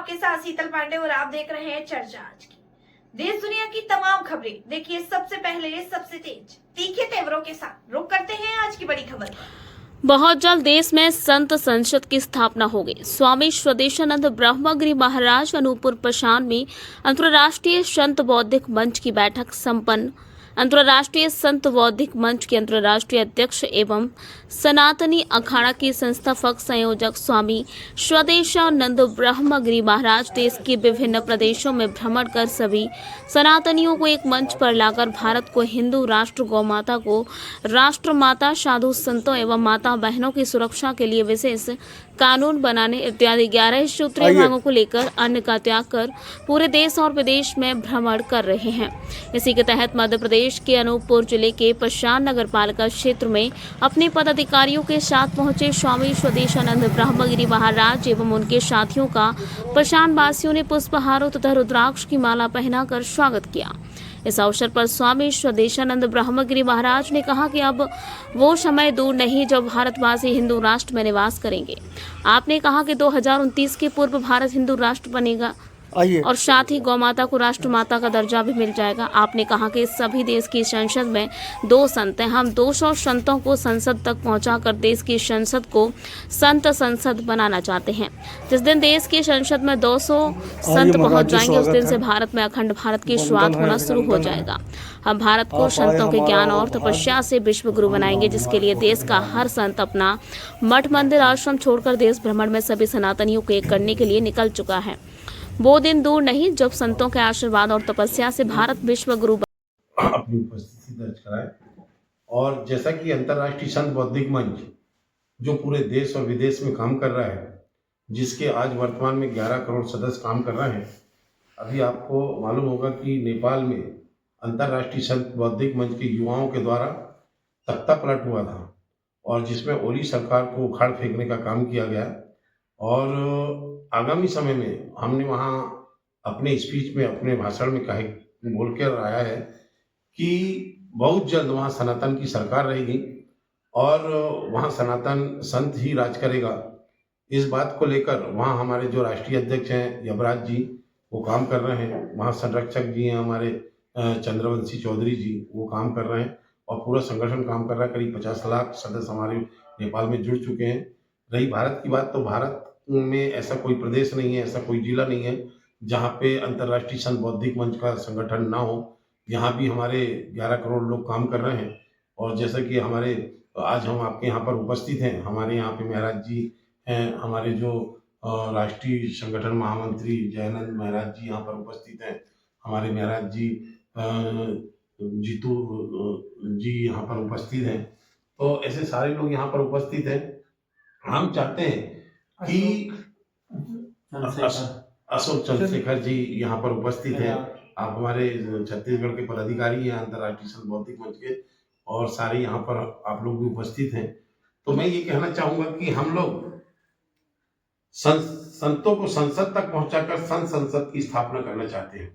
आपके साथ शीतल पांडे और आप देख रहे हैं चर्चा आज की। देश दुनिया की तमाम खबरें देखिए सबसे पहले सबसे तेज तीखे तेवरों के साथ। रुक करते हैं आज की बड़ी खबर। बहुत जल्द देश में संत संसद की स्थापना होगी। स्वामी स्वदेशानंद ब्रह्मगिरी महाराज अनूपपुर पशान में अंतर्राष्ट्रीय संत बौद्धिक मंच की बैठक संपन्न। अंतर्राष्ट्रीय संत बौद्धिक मंच के अंतर्राष्ट्रीय अध्यक्ष एवं सनातनी अखाड़ा के संस्थापक संयोजक स्वामी स्वदेशानंद ब्रह्मगिरी महाराज देश के विभिन्न प्रदेशों में भ्रमण कर सभी सनातनियों को एक मंच पर लाकर भारत को हिंदू राष्ट्र, गौ माता को राष्ट्र माता, साधु संतों एवं माता बहनों की सुरक्षा के लिए विशेष कानून बनाने इत्यादि 11 सूत्रीय मांगों को लेकर अन्न का त्याग कर पूरे देश और विदेश में भ्रमण कर रहे हैं। इसी के तहत मध्य प्रदेश के अनूपपुर जिले के पशान नगर पालिका क्षेत्र में अपने पदाधिकारियों के साथ पहुंचे स्वामी स्वदेशानंद ब्रह्मगिरी महाराज एवं उनके साथियों का पशान वासियों ने पुष्पहारों तथा रुद्राक्ष की माला पहनाकर स्वागत किया। इस अवसर पर स्वामी स्वदेशानंद ब्रह्मगिरी महाराज ने कहा कि अब वो समय दूर नहीं जब भारतवासी हिंदू राष्ट्र में निवास करेंगे। आपने कहा कि 2029 के पूर्व भारत हिंदू राष्ट्र बनेगा और साथ ही गौ माता को राष्ट्र माता का दर्जा भी मिल जाएगा। आपने कहा कि सभी देश की संसद में 2 संत हैं। हम 200 संतों को संसद तक पहुंचाकर देश की संसद को संत संसद बनाना चाहते हैं। जिस दिन देश की संसद में 200 संत पहुंच जाएंगे उस दिन से भारत में अखंड भारत की शुरुआत होना शुरू हो जाएगा। हम भारत को संतों के ज्ञान और तपस्या से विश्व गुरु बनाएंगे, जिसके लिए देश का हर संत अपना मठ, मंदिर, आश्रम छोड़कर देश भ्रमण में सभी सनातनियों को एक करने के लिए निकल चुका है। वो दिन दूर नहीं जब संतों के आशीर्वाद और तपस्या से भारत विश्व गुरु अपनी उपस्थिति दर्ज कराए। और जैसा कि अंतर्राष्ट्रीय संत बौद्धिक मंच जो पूरे देश और विदेश में काम कर रहा है, जिसके आज वर्तमान में 11 करोड़ सदस्य काम कर रहे हैं। अभी आपको मालूम होगा कि नेपाल में अंतर्राष्ट्रीय संत बौद्धिक मंच के युवाओं के द्वारा तख्ता पलट हुआ था और जिसमें ओली सरकार को उखाड़ फेंकने का काम किया गया। और आगामी समय में हमने वहाँ अपने स्पीच में, अपने भाषण में बोल कर आया है कि बहुत जल्द वहाँ सनातन की सरकार रहेगी और वहाँ सनातन संत ही राज करेगा। इस बात को लेकर वहाँ हमारे जो राष्ट्रीय अध्यक्ष हैं यमराज जी वो काम कर रहे हैं। वहाँ संरक्षक जी हैं हमारे चंद्रवंशी चौधरी जी, वो काम कर रहे हैं और पूरा संगठन काम कर रहा है। करीब 50 लाख सदस्य हमारे नेपाल में जुड़ चुके हैं। रही भारत की बात, तो भारत में ऐसा कोई प्रदेश नहीं है, ऐसा कोई जिला नहीं है जहाँ पे अंतर्राष्ट्रीय संत बौद्धिक मंच का संगठन ना हो। यहाँ भी हमारे 11 करोड़ लोग काम कर रहे हैं। और जैसा कि हमारे आज हम आपके यहाँ पर उपस्थित हैं, हमारे यहाँ पे महाराज जी हैं, हमारे जो राष्ट्रीय संगठन महामंत्री जयानंद महाराज जी यहाँ पर उपस्थित हैं, हमारे महाराज जी जीतू जी यहाँ पर उपस्थित हैं। तो ऐसे सारे लोग यहाँ पर उपस्थित हैं। हम चाहते हैं कि अशोक चंद्रशेखर जी यहाँ पर उपस्थित हैं। आप हमारे छत्तीसगढ़ के पदाधिकारी हैं अंतर्राष्ट्रीय संत बौद्धिक मंच के, और सारे यहाँ पर आप लोग भी उपस्थित हैं। तो मैं ये कहना चाहूँगा कि हम लोग संतों को संसद तक पहुँचाकर संत संसद की स्थापना करना चाहते हैं।